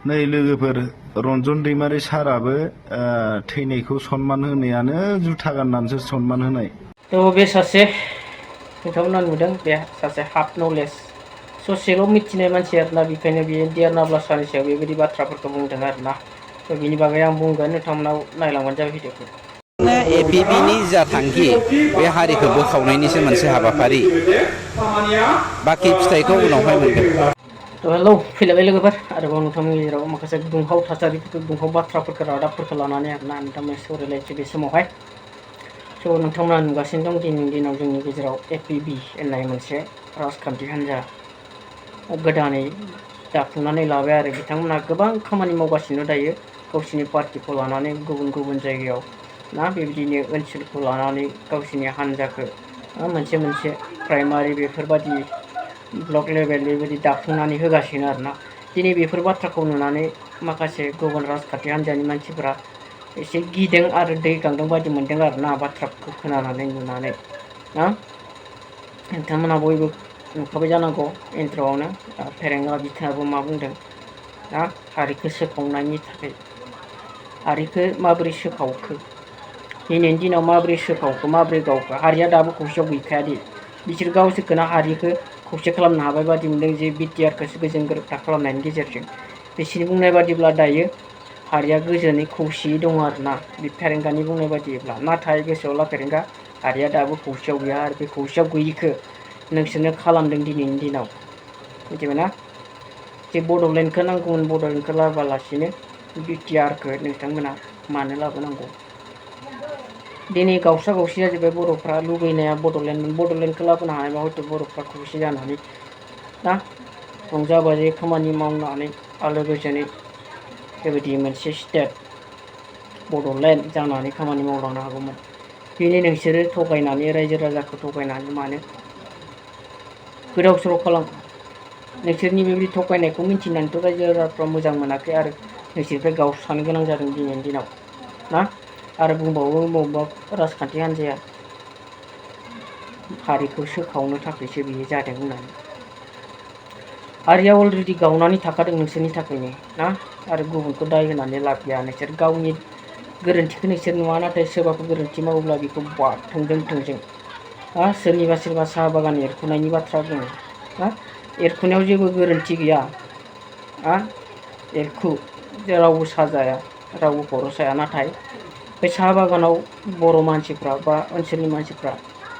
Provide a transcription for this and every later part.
नै लोगोफोर रन्जन दैमारि साराबो थैनायखौ सनमान होनायानो जुथा गाननानैसो सनमान होनाय। थ' बे सासे नोंथांमोना नुदों बे सासे हाफ नलेज ससेल' मिथिनाय मानसि आरोना बेखायनो बियो देरनाब्ला सानि सायाव बेबायदि बाथ्राफोरखौ बुंदों आरोना। थ' बिनि बागै आं बुंगोन नोंथांमोनाव नायलांबानो जाबाय भिडिअखौ। एपिबिनि जा थांखि बे हारिखौ बोखावनायनिसो मोनसे हाबाफारि बाखि फिथाइखौ उनावहाय मोनगोन। थ' हेलौ फैलायबाय लोगोफोर आरोबाव नोंथांमोननि गेजेराव माखासे दुंहाव थासारिफोरखौ दुंहाव बाथ्राफोरखौ रादाबफोरखौ लानानै आरोना नोंथांमोन सावरायलायसै बे समावहाय। स' नोंथांमोना नुगासिनो दं दिनैनि दिनाव जोंनि गेजेराव एपिबि होननाय मोनसे राजखान्थि हान्जा गोदानै दाफुंनानै लाबाय आरो बिथांमोनहा गोबां खामानि मावगासिनो दायो गावसिनि पार्टिखौ लानानै गुबुन गुबुन जायगायाव ना बेबायदिनो ओनसोलखौ लानानै गावसिनि हान्जाखौ मोनसे मोनसे प्राइमारि बेफोरबादि ब्लक लेभेल बेबायदि दाफुंनानै होगासिनो आरोना। दिनै बेफोर बाथ्राखौ नुनानै माखासे गुबुन राजखान्थि हान्जानि मानसिफोरा एसे गिदों आरो दै गांदों बादि मोनदों आरोना बाथ्राफोरखौ खोनानानै नुनानै ना नोंथांमोनहा बयबो नुखाबाय जानांगौ इन्ट्र'आवनो फेरेंगा बिथाङाबो मा बुंदों ना हारिखौ सोखावनायनि थाखाय हारिखौ माबोरै सोखावखो दिनैनि दिनाव माबोरै सोखावखो माबोरै गावखो हारिया दाबो खौसेयाव गैखायादि बिसोर गावसोरखौनो हारिखौ खौसे खालामनो हाबाय बादि मोनदों जे बिटिआरखौसो गोजोन गोरोबथा खालामनायनि गेजेरजों बिसोरनि बुंनाय बादिब्ला दायो हारिया गोजोनै खौसेयै दङ आरोना बे फेरेंगानि बुंनाय बादिब्ला नाथाय गोसोआव ला फेरेंगा हारिया दाबो खौसेयाव गैया आरो बे खौसेयाव गैयिखौ नोंसोरनो खालामदों दिनैनि दिनाव मिथिबायना जे बड'लेण्डखौ नांगौमोन बड'लेण्डखौ लाबोआलासिनो बिटिआरखौ नोंथांमोना मानो लाबोनांगौ दिनै गावसा गावसि जाजोब्बाय बर'फ्रा लुगैनाया बड'लेण्डमोन बड'लेण्डखौ लाबोनो हानायबा हयथ' बर'फ्रा खौसे जानानै ना रंजा बाजायै खामानि मावनानै आलो गोजोनै बेबायदि मोनसे स्टेट बड'लेण्ड जानानै खामानि मावलांनो हागौमोन। दिनै नोंसोरो थगायनानै रायजो राजाखौ थगायनानै मानो गोदाव सोराव खालामखो नोंसोरनि बेबायदि थगायनायखौ मिन्थिनानैथ' रायजो राजाफ्रा मोजां मोनाखै आरो नोंसोरनिफ्राय गावस्रानो गोनां जादों दिनैनि दिनाव ना आरो बुंबावो बबेबा राजखान्थि हान्जाया हारिखौ सोखावनो थाखायसो बियो जादों होननानै हारिया अलरेडि गावनानै थाखादों नोंसोरनि थाखायनो ना आरो गुबुनखौ दाय होनानै लाब गैया नोंसोर गावनि गोरोन्थिखौ नोंसोर नुवा नाथाय सोरबाफोर गोरोन्थि मावोब्ला बेखौ थोंजों थोंजों सोरनिबा सोरबा साहा बागान एरखुनायनि बाथ्रा बुङो ना एरखुनायाव जेबो गोरोन्थि गैया एरखु रावबो साजाया रावबो खर' साया नाथाय बे साहा बागानाव बर' मानसिफ्रा बा ओनसोलनि मानसिफ्रा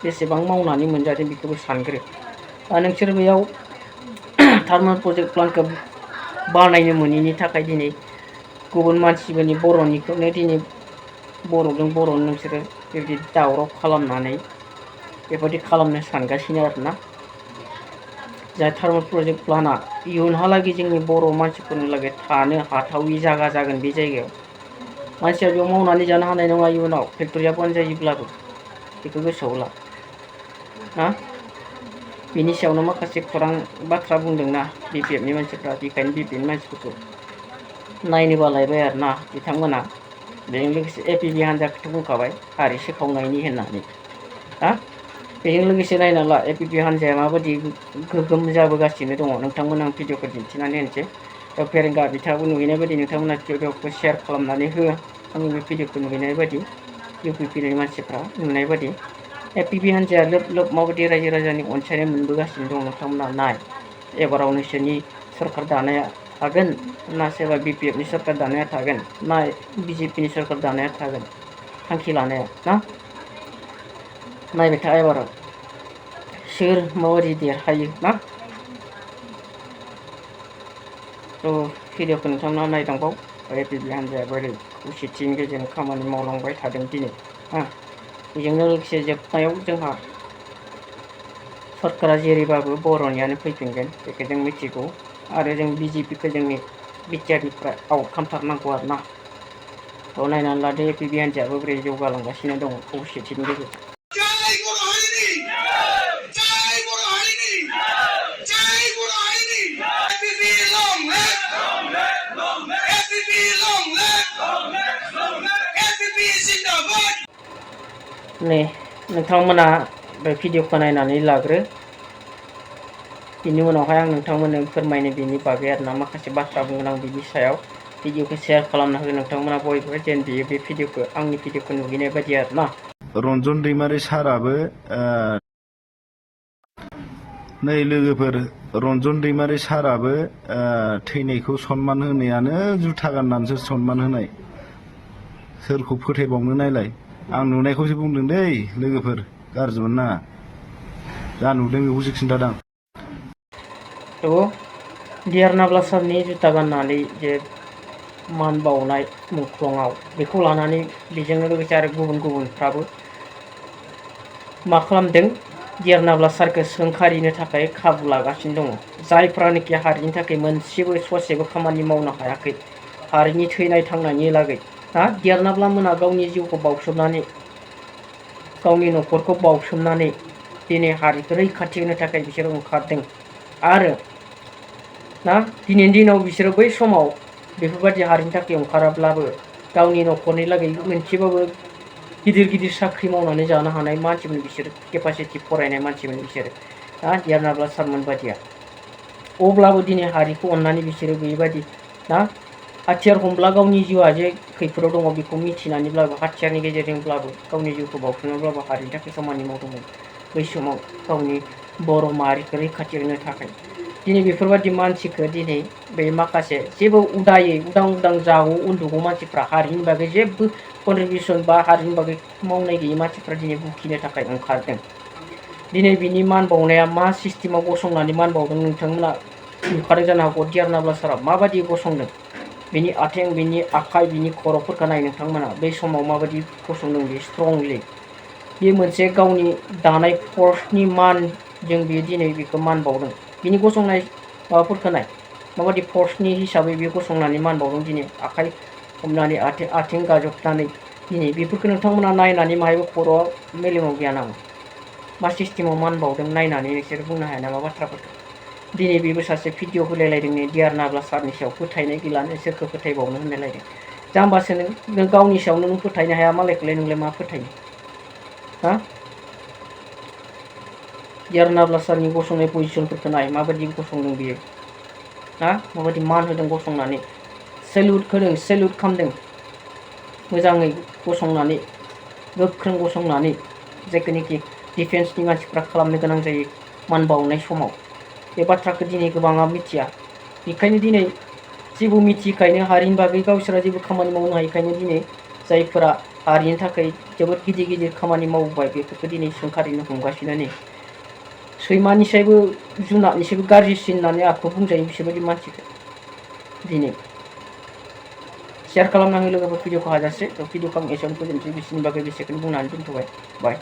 बेसेबां मावनानै मोनजादों बेखौबो सानग्रो नोंसोर बेयाव थार्मेल प्रजेक्ट प्लानखौ बानायनो मोनैनि थाखाय दिनै गुबुन मानसिफोरनि बर'निखौनो दिनै बर'जों बर' नोंसोरो बेबायदि दावराव खालामनानै बेबायदि खालामनो सानगासिनो आरोना जाय थार्मेल प्रजेक्ट प्लानआ इयुनहालागै जोंनि बर' मानसिफोरनो लागै थानो हाथावि जागा जागोन बे जायगायाव मानसिया बेयाव मावनानै जानो हानाय नङा इयुनाव फेक्ट'रिया बन्द जायोब्लाबो बेखौ गोसोआव ला ना बिनि सायावनो माखासे खौरां बाथ्रा बुंदोंना बिपिएफनि मानसिफ्रा बेखायनो बिपिएफनि मानसिफोरखौ नायनो बालायबाय आरोना बिथांमोना बेजों लोगोसे एपिबि हान्जाखौथ' बुंखाबाय हारि सोखावनायनि होननानै बेजों लोगोसे नायना ला एपिबि हान्जाया माबायदि गोगोम जाबोगासिनो दङ नोंथांमोन आं भिडिअखौ दिन्थिनानै होनोसै फेरेंगा बिथाङाबो नुहैनाय बायदि नोंथांमोना भिडिअखौ शेयार खालामनानै हो आंनि बे भिडिअखौ नुहैनाय बायदि इउपिपिनि मानसिफ्रा नुनाय बायदि एपिबि हान्जाया लोब लोब माबायदि रायजो राजानि अनसायनाय मोनबोगासिनो दं नोंथांमोना नाय एबाराव नोंसोरनि सरकार दानाया थागोन ना सोरबा बिपिएफनि सरकार दानाया थागोन ना बिजेपिनि सरकार दानाया थागोन थांखि लानाया ना नायबाय था एबाराव सोर माबायदि देरहायो ना भिडिअखौ नोंथांमोना नायलांबाव एपिबि हान्जाया बोरै खौसेथिनि गेजेरजों खामानि मावलांबाय थादों दिनै बेजोंनो लोगोसे जोबनायाव जोंहा सरकारा जेरैबाबो बर'नियानो फैफिनगोन बेखौ जों मिथिगौ आरो जों बिजेपिखौ जोंनि बिटिआरनिफ्राय आउट खालामथारनांगौ आरोना नायनानै लादो एपिबि हान्जायाबो बोरै जौगालांगासिनो दङ खौसेथिनि गेजेरजों नै नोंथांमोना बे भिडिअखौ नायनानै लाग्रो बिनि उनावहाय आं नोंथांमोननो फोरमायनो बिनि बागै आरोना माखासे बाथ्रा बुंगोन आं बिनि सायाव भिडिअखौ शेयार खालामना होगोन नोंथांमोना बयबो जेन बियो बे भिडिअखौ आंनि भिडिअखौ नुहैनाय बायदि आरोना। रन्जन दैमारि साराबो नै लोगोफोर रन्जन दैमारि साराबो थैनायखौ सनमान होनायानो जुथा गाननानैसो सनमान होनाय। सोरखौ फोथायबावनो नायलाय आं नुनायखौसो बुंदों दै लोगोफोर गाज्रि मोननाङा जा नुदों बेखौसो खिन्थादां। थ' देरनाब्ला सारनि जुथा गाननानै जे मान बावनाय मुंख्लंआव बेखौ लानानै बेजोंनो लोगोसे आरो गुबुनफ्राबो मा खालामदों देरनाब्ला सारखौ सोंखारिनो थाखाय खाबु लागासिनो दङ। जायफ्रानोखि हारिनि थाखाय मोनसेबो ससेबो खामानि मावनो हायाखै हारिनि थैनाय थांनायनि लागै देरनाब्ला मोना गावनि जिउखौ बावसोमनानै गावनि न'खरखौ बावसोमनानै दिनै हारिखौ रैखाथि होनो थाखाय बिसोरो ओंखारदों। आरो दिनैनि दिनाव बिसोरो बै समाव बेफोरबायदि हारिनि थाखाय ओंखाराब्लाबो गावनि न'खरनि लागै मोनसेबाबो गिदिर गिदिर साख्रि मावनानै जानो हानाय मानसिमोन बिसोरो केपासिटि फरायनाय मानसिमोन बिसोरो देरनाब्ला सारमोन बादिया। अब्लाबो दिनै हारिखौ अननानै बिसोरो बेबायदि हाथियार हमब्ला गावनि जिउआ जे खैफोदाव दङ बेखौ मिथिनानैब्लाबो हाथियारनि गेजेरजोंब्लाबो गावनि जिउखौ बावसोमनानैब्लाबो हारिनि थाखाय खामानि मावदोंमोन बै समाव गावनि बर' माहारिखौ रैखाथि होनो थाखाय। दिनै बेफोरबायदि मानसिखौ दिनै बे माखासे जेबो उदायै उदां जागौ उन्दुगौ मानसिफ्रा हारिनि बागै जेबो कन्ट्रिबिउसन बा हारिनि बागै मावनाय गैयै मानसिफ्रा दिनै बुखिनो थाखाय ओंखारदों। दिनै बिनि मान बावनाया मा सिस्टेमाव गसंनानै मान बावदों नोंथांमोना नुखादों जानो हागौ देरनाब्ला सारा माबायदि गसंदों बिनि आथिं बिनि आखाइ बिनि खर'फोरखौ नाय नोंथांमोना बै समाव माबायदि गसंदों बे स्ट्रंलि। बे मोनसे गावनि दानाय फर्सनि मानजों बियो दिनै बेखौ मान बावदों। बिनि गसंनाय माबाफोरखौ नाय माबायदि फर्सनि हिसाबै बे गसंनानै मान बावदों दिनै आखाइ हमनानै आथिं गाजबनानै दिनै बेफोरखौ नोंथांमोना नायनानै माहायबो खर'आव मेलेमाव गैया नामा मा सिस्टेमाव मान बावदों नायनानै नोंसोर बुंनो हाया नामा बाथ्राफोरखौ। दिनै बेबो सासे भिडिअ होलायलायदों देरनाब्ला सारनि सायाव फोथायनाय गैलानो सोरखौ फोथायबावनो होनलायलायदों। जाम्बासो नों गावनि सायावनो नों फोथायनो हाया मालायखौलाय नोंलाय मा फोथायनो। देरनाब्ला सारनि गसंनाय पजिसनफोरखौ नाय माबायदि गसंदों बियो माबायदि मान होदों गसंनानै सेलुट होदों सेलुट खालामदों मोजाङै गसंनानै गोख्रों गसंनानै जायखौनिखि डिफेन्सनि मानसिफ्रा खालामनो गोनां जायो मान बावनाय समाव। बे बाथ्राखौ दिनै गोबाङा मिथिया। बेखायनो दिनै जेबो मिथियैखायनो हारिनि बागै गावसोरा जेबो खामानि मावनो हायैखायनो दिनै जायफोरा हारिनि थाखाय जोबोद गिदिर गिदिर खामानि मावबाय बेफोरखौ दिनै सोंखारिनो हमगासिनो नै। सैमानिसायबो जुनारनिसायबो गाज्रिसिन होननानै आखौ बुंजायो बिसोरबायदि मानसिखौ दिनै। शेयार खालामना हो लोगोफोर भिडिअखौ हाजासे भिडिअखौ आं एसेयावनो फोजोबनोसै बिसोरनि बागै बेसेखौनो बुंनानै दोनथ'बाय बाय।